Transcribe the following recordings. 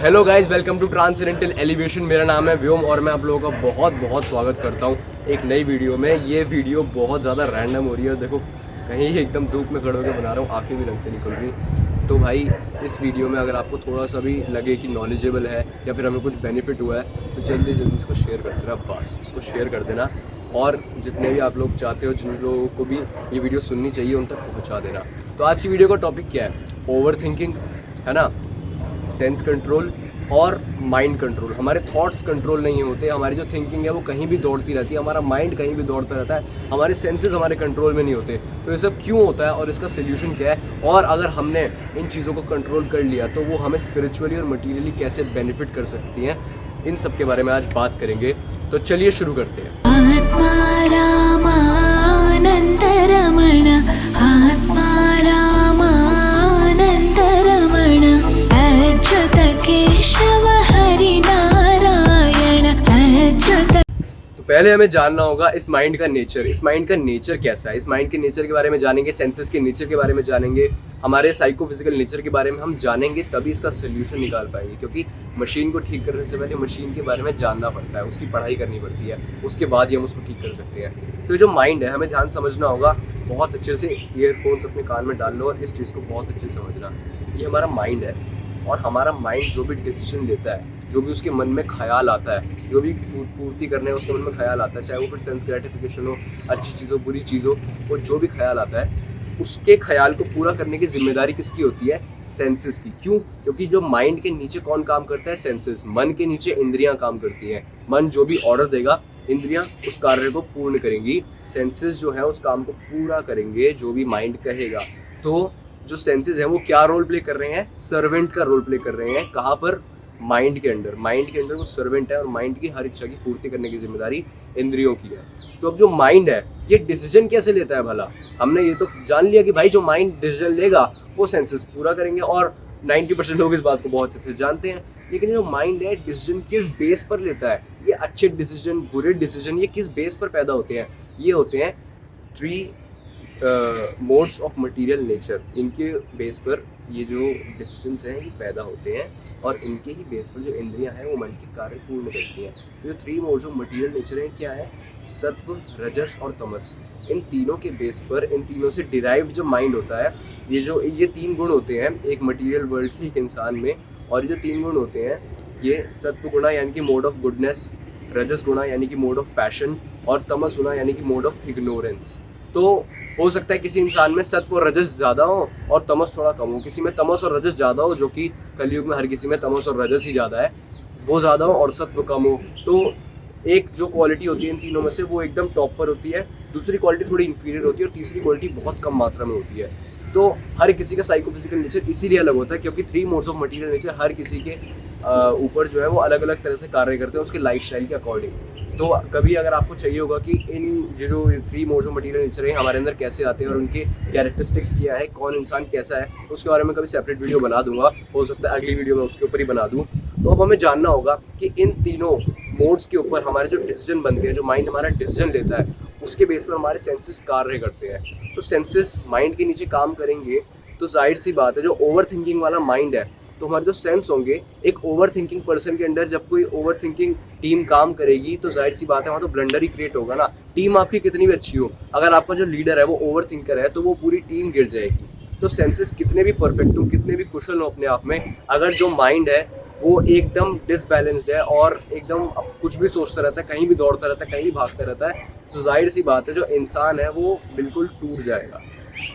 Hello guys, welcome to transcendental elevation. मेरा नाम है व्योम और मैं आप लोगों का बहुत बहुत स्वागत करता हूँ एक नई वीडियो में। ये वीडियो बहुत ज़्यादा रैंडम हो रही है। देखो, कहीं एकदम धूप में खड़े होकर बना रहा हूँ, आंखें भी रंग से निकल रही। तो भाई, इस वीडियो में अगर आपको थोड़ा सा भी लगे कि नॉलेजेबल है या फिर हमें कुछ बेनिफिट हुआ है तो जल्दी जल्दी इसको शेयर कर देना। बस इसको शेयर कर देना और जितने भी आप लोग चाहते हो, जिन लोगों को भी ये वीडियो सुननी चाहिए, उन तक पहुँचा देना। तो आज की वीडियो का टॉपिक क्या है? ओवर थिंकिंग, है ना, सेंस कंट्रोल और माइंड कंट्रोल। हमारे थॉट्स कंट्रोल नहीं होते, हमारी जो थिंकिंग है वो कहीं भी दौड़ती रहती है, हमारा माइंड कहीं भी दौड़ता रहता है, हमारे सेंसेस हमारे कंट्रोल में नहीं होते। तो ये सब क्यों होता है और इसका सोल्यूशन क्या है, और अगर हमने इन चीज़ों को कंट्रोल कर लिया तो वो हमें स्पिरिचुअली और मटीरियली कैसे बेनिफिट कर सकती हैं, इन सब के बारे में आज बात करेंगे। तो चलिए शुरू करते हैं। आत्मा रामानंद रमण, आत्मा रामानंद रमण, अच्युत केशव हरि नारायण, अच्युत। तो पहले हमें जानना होगा इस माइंड का नेचर। इस माइंड का नेचर कैसा है, इस माइंड के नेचर के बारे में जानेंगे, सेंसेस के नेचर के बारे में जानेंगे, हमारे साइकोफिजिकल नेचर के बारे में हम जानेंगे, तभी इसका सोल्यूशन निकाल पाएंगे। क्योंकि मशीन को ठीक करने से पहले मशीन के बारे में जानना पड़ता है, उसकी पढ़ाई करनी पड़ती है, उसके बाद ही हम उसको ठीक कर सकते हैं। तो जो माइंड है, हमें ध्यान समझना होगा। बहुत अच्छे से ईयरफोन्स अपने कान में डाल लो और इस चीज़ को बहुत अच्छे से समझना। ये हमारा माइंड है और हमारा माइंड जो भी डिसीजन लेता है, जो भी उसके मन में ख्याल आता है, जो भी पूर्ति करने है उसके मन में ख्याल आता है, चाहे वो फिर सेंस ग्रेटिफिकेशन हो, अच्छी चीज़ हो, बुरी चीज़ हो, वो जो भी ख्याल आता है, उसके ख्याल को पूरा करने की जिम्मेदारी किसकी होती है? सेंसेस की। क्यों? क्योंकि जो माइंड के नीचे कौन काम करता है? सेंसेस। मन के नीचे इंद्रियां काम करती हैं। मन जो भी ऑर्डर देगा, इंद्रियां उस कार्य को पूर्ण करेंगी, सेंसेस जो है उस काम को पूरा करेंगे जो भी माइंड कहेगा। तो जो सेंसेस हैं वो क्या रोल प्ले कर रहे हैं? सर्वेंट का रोल प्ले कर रहे हैं। कहाँ पर? माइंड के अंदर। माइंड के अंदर वो सर्वेंट है और माइंड की हर इच्छा की पूर्ति करने की जिम्मेदारी इंद्रियों की है। तो अब जो माइंड है ये डिसीजन कैसे लेता है भला? हमने ये तो जान लिया कि भाई जो माइंड डिसीजन लेगा वो सेंसेस पूरा करेंगे, और 90% लोग इस बात को बहुत अच्छे से जानते हैं। लेकिन जो माइंड है, डिसीजन किस बेस पर लेता है? ये अच्छे डिसीजन, बुरे डिसीजन, ये किस बेस पर पैदा होते हैं? ये होते हैं 3 मोड्स ऑफ मटीरियल नेचर। इनके बेस पर ये जो डिसीजंस हैं ये पैदा होते हैं और इनके ही बेस पर जो इंद्रियां हैं वो मन के कार्य पूर्ण करती हैं। जो 3 मोड्स ऑफ मटीरियल नेचर हैं क्या है? सत्व, रजस और तमस। इन तीनों के बेस पर, इन तीनों से डिराइव्ड जो माइंड होता है, ये 3 गुण होते हैं एक मटीरियल वर्ल्ड के एक इंसान में। और ये जो 3 गुण होते हैं, ये सत्व गुणा यानी कि मोड ऑफ गुडनेस, रजस गुणा यानी कि मोड ऑफ पैशन, और तमस गुणा यानी कि मोड ऑफ इग्नोरेंस। तो हो सकता है किसी इंसान में सत्व और रजस ज़्यादा हो और तमस थोड़ा कम हो, किसी में तमस और रजस ज़्यादा हो, जो कि कलयुग में हर किसी में तमस और रजस ही ज़्यादा है, वो ज़्यादा हो, और सत्व कम हो। तो एक जो क्वालिटी होती है इन तीनों में से वो एकदम टॉप पर होती है, दूसरी क्वालिटी थोड़ी इन्फीरियर होती है और तीसरी क्वालिटी बहुत कम मात्रा में होती है। तो हर किसी का साइकोफिजिकल नेचर इसीलिए अलग होता है क्योंकि 3 मोड्स ऑफ मटीरियल नेचर हर किसी के ऊपर जो है वो अलग अलग तरह से कार्य करते हैं उसके लाइफस्टाइल के अकॉर्डिंग। तो कभी अगर आपको चाहिए होगा कि इन जो 3 मोड्स ऑफ मटीरियल नेचर है हमारे अंदर कैसे आते हैं और उनके कैरेक्टरिस्टिक्स क्या है, कौन इंसान कैसा है, तो उसके बारे में कभी सेपरेट वीडियो बना दूंगा। हो सकता है अगली वीडियो में उसके ऊपर ही बना दूँ। तो अब हमें जानना होगा कि इन तीनों मोड्स के ऊपर हमारे जो डिसीजन बनते हैं, जो माइंड हमारा डिसीजन लेता है, उसके बेस पर हमारे सेंसेस कार्य करते हैं। तो सेंसेस माइंड के नीचे काम करेंगे तो जाहिर सी बात है जो ओवर थिंकिंग वाला माइंड है, तो हमारे जो सेंस होंगे, एक ओवर थिंकिंग पर्सन के अंडर जब कोई ओवर थिंकिंग टीम काम करेगी तो जाहिर सी बात है वहाँ तो ब्लंडर ही क्रिएट होगा ना। टीम आपकी कितनी भी अच्छी हो, अगर आपका जो लीडर है वो ओवर थिंकर है तो वो पूरी टीम गिर जाएगी। तो सेंसेस कितने भी परफेक्ट हो, कितने भी कुशल हो अपने आप में, अगर जो माइंड है वो एकदम डिसबैलेंस्ड है और एकदम कुछ भी सोचता रहता है, कहीं भी दौड़ता रहता है, कहीं भी भागता रहता है, तो जाहिर सी बात है जो इंसान है वो बिल्कुल टूट जाएगा।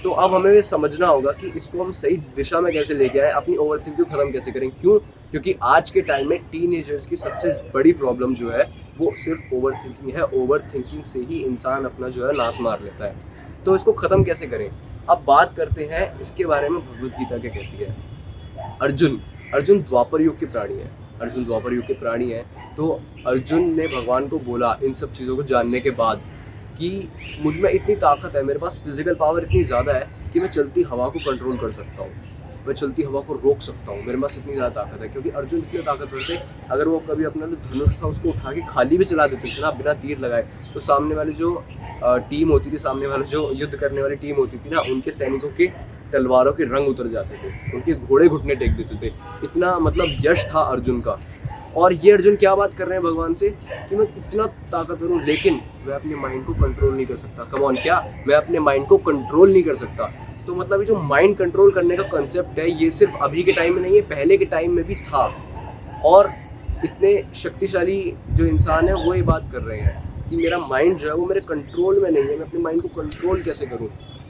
तो अब हमें ये समझना होगा कि इसको हम सही दिशा में कैसे लेके आए, अपनी ओवर थिंकिंग को ख़त्म कैसे करें। क्यों? क्योंकि आज के टाइम में टीनेजर्स की सबसे बड़ी प्रॉब्लम जो है वो सिर्फ ओवर थिंकिंग है। ओवर थिंकिंग से ही इंसान अपना जो है नाश मार लेता है। तो इसको ख़त्म कैसे करें? अब बात करते हैं इसके बारे में। भगवद गीता क्या कहती है? अर्जुन द्वापर युग के प्राणी है। अर्जुन द्वापर युग के प्राणी है। तो अर्जुन ने भगवान को बोला इन सब चीज़ों को जानने के बाद कि मुझ में इतनी ताकत है, मेरे पास फिजिकल पावर इतनी ज़्यादा है कि मैं चलती हवा को कंट्रोल कर सकता हूँ, मैं चलती हवा को रोक सकता हूँ, मेरे पास इतनी ज़्यादा ताकत है। क्योंकि अर्जुन इतने ताकतवर थे, अगर वो कभी अपना जो धनुष था उसको उठा के खाली भी चला देते थे ना, बिना तीर लगाए, तो सामने वाली जो टीम होती थी, सामने वाली जो युद्ध करने वाली टीम होती थी ना, उनके सैनिकों के तलवारों के रंग उतर जाते थे, उनके घोड़े घुटने टेक देते थे। इतना मतलब यश था अर्जुन का। और ये अर्जुन क्या बात कर रहे हैं भगवान से कि मैं कितना ताकतवर हूँ, लेकिन मैं अपने माइंड को कंट्रोल नहीं कर सकता। कम ऑन, क्या मैं अपने माइंड को कंट्रोल नहीं कर सकता? तो मतलब ये जो माइंड कंट्रोल करने का कंसेप्ट है, ये सिर्फ अभी के टाइम में नहीं है, पहले के टाइम में भी था। और इतने शक्तिशाली जो इंसान है वो ये बात कर रहे हैं कि मेरा माइंड जो है वो मेरे कंट्रोल में नहीं है, मैं अपने माइंड को कंट्रोल कैसे करूँ?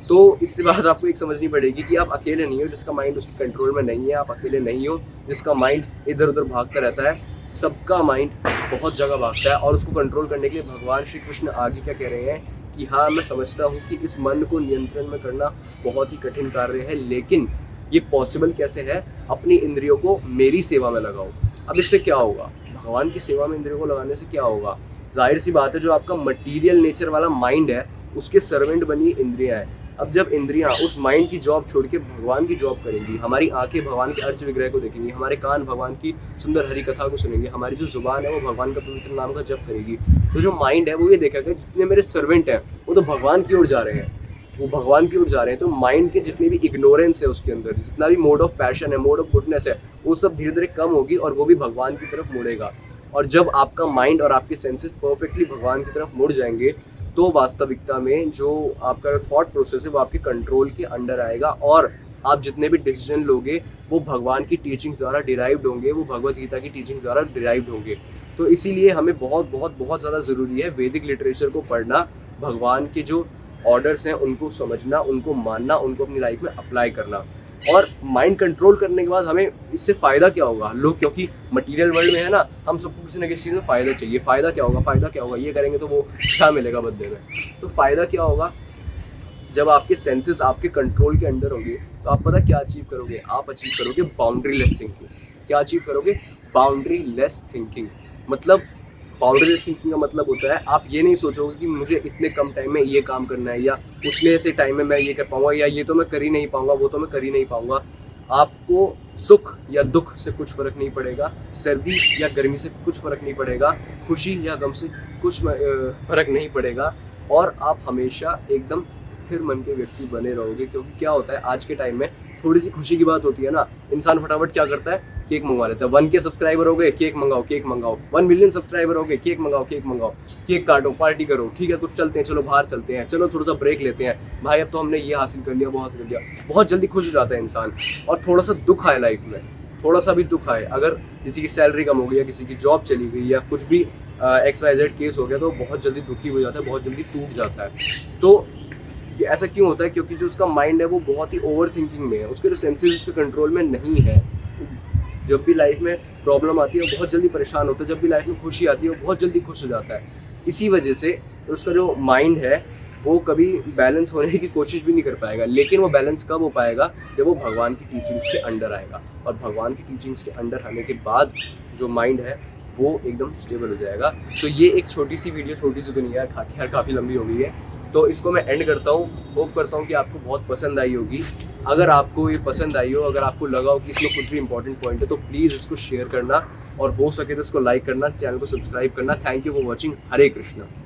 तो इससे बात आपको एक समझनी पड़ेगी कि आप अकेले नहीं हो जिसका माइंड उसके कंट्रोल में नहीं है, आप अकेले नहीं हो जिसका माइंड इधर उधर भागता रहता है। सबका माइंड बहुत जगह भागता है, और उसको कंट्रोल करने के लिए भगवान श्री कृष्ण आगे क्या कह रहे हैं कि हाँ, मैं समझता हूँ कि इस मन को नियंत्रण में करना बहुत ही कठिन कार्य है, लेकिन ये पॉसिबल कैसे है? अपनी इंद्रियों को मेरी सेवा में लगाओ। अब इससे क्या होगा? भगवान की सेवा में इंद्रियों को लगाने से क्या होगा? जाहिर सी बात है, जो आपका मटीरियल नेचर वाला माइंड है उसके सर्वेंट बनी इंद्रियां हैं। अब जब इंद्रियां उस माइंड की जॉब छोड़ के भगवान की जॉब करेंगी, हमारी आंखें भगवान के अर्च विग्रह को देखेंगी, हमारे कान भगवान की सुंदर हरी कथा को सुनेंगे, हमारी जो जुबान है वो भगवान का पवित्र नाम का जप करेगी, तो जो माइंड है वो ये देखेगा जितने मेरे सर्वेंट हैं वो तो भगवान की ओर जा रहे हैं, वो भगवान की ओर जा रहे हैं। तो माइंड के जितनी भी इग्नोरेंस है उसके अंदर, जितना भी मोड ऑफ पैशन है, मोड ऑफ गुडनेस है, वो सब धीरे धीरे कम होगी और वो भी भगवान की तरफ मुड़ेगा। और जब आपका माइंड और आपके सेंसेस परफेक्टली भगवान की तरफ मुड़ जाएंगे, तो वास्तविकता में जो आपका थॉट प्रोसेस है वो आपके कंट्रोल के अंडर आएगा, और आप जितने भी डिसीजन लोगे वो भगवान की टीचिंग्स द्वारा डिराइव्ड होंगे, वो भगवत गीता की टीचिंग द्वारा डिराइव्ड होंगे। तो इसीलिए हमें बहुत बहुत बहुत ज़्यादा ज़रूरी है वैदिक लिटरेचर को पढ़ना, भगवान के जो ऑर्डर्स हैं उनको समझना, उनको मानना, उनको अपनी लाइफ में अप्लाई करना। और माइंड कंट्रोल करने के बाद हमें इससे फ़ायदा क्या होगा? लोग, क्योंकि मटेरियल वर्ल्ड में है ना, हम सबको किसी न किसी चीज़ में फ़ायदा चाहिए। फ़ायदा क्या होगा? फ़ायदा क्या होगा? ये करेंगे तो वो क्या मिलेगा बदले में? तो फ़ायदा क्या होगा? जब आपके सेंसेस आपके कंट्रोल के अंडर होंगे तो आप पता क्या अचीव करोगे? आप अचीव करोगे बाउंड्री लेस थिंकिंग। क्या अचीव करोगे? Boundary less thinking. मतलब बाउंड्री लेस थिंकिंग का मतलब होता है आप ये नहीं सोचोगे कि मुझे इतने कम टाइम में ये काम करना है, या उतने से टाइम में मैं ये कर पाऊंगा, या ये तो मैं कर ही नहीं पाऊंगा, वो तो मैं कर ही नहीं पाऊंगा। आपको सुख या दुख से कुछ फ़र्क नहीं पड़ेगा, सर्दी या गर्मी से कुछ फ़र्क नहीं पड़ेगा, खुशी या गम से कुछ फ़र्क नहीं पड़ेगा, और आप हमेशा एकदम स्थिर मन के व्यक्ति बने रहोगे। क्योंकि क्या होता है, आज के टाइम में थोड़ी सी खुशी की बात होती है ना, इंसान फटाफट क्या करता है? केक मंगवा लेता है। 1K सब्सक्राइबर हो गए, केक मंगाओ, केक मंगाओ। 1 मिलियन सब्सक्राइबर हो गए, केक मंगाओ, केक मंगाओ, केक काटो, पार्टी करो, ठीक है कुछ चलते हैं, चलो बाहर चलते हैं, चलो थोड़ा सा ब्रेक लेते हैं, भाई अब तो हमने ये हासिल कर लिया, वो हासिल कर लिया। बहुत जल्दी खुश हो जाता है इंसान। और थोड़ा सा दुख आए लाइफ में, थोड़ा सा भी दुख आए, अगर किसी की सैलरी कम हो गई या किसी की जॉब चली गई या कुछ भी XYZ केस हो गया, तो बहुत जल्दी दुखी हो जाता है, बहुत जल्दी टूट जाता है। तो ऐसा क्यों होता है? क्योंकि जो उसका माइंड है वो बहुत ही ओवर थिंकिंग में है, उसके जो सेंसेस उसके कंट्रोल में नहीं है। जब भी लाइफ में प्रॉब्लम आती है वो बहुत जल्दी परेशान होता है, जब भी लाइफ में खुशी आती है वो बहुत जल्दी खुश हो जाता है। इसी वजह से उसका जो माइंड है वो कभी बैलेंस होने की कोशिश भी नहीं कर पाएगा। लेकिन वो बैलेंस कब हो पाएगा? जब वो भगवान की टीचिंग्स के अंडर आएगा, और भगवान की टीचिंग्स के अंडर आने के बाद जो माइंड है वो एकदम स्टेबल हो जाएगा। तो ये एक छोटी सी वीडियो, छोटी सी तो नहीं यार, काफ़ी लंबी हो गई है, तो इसको मैं एंड करता हूँ। होप करता हूँ कि आपको बहुत पसंद आई होगी। अगर आपको ये पसंद आई हो, अगर आपको लगा हो कि इसमें कुछ भी इंपॉर्टेंट पॉइंट है, तो प्लीज़ इसको शेयर करना, और हो सके तो इसको लाइक करना, चैनल को सब्सक्राइब करना। Thank you for watching. Hare Krishna.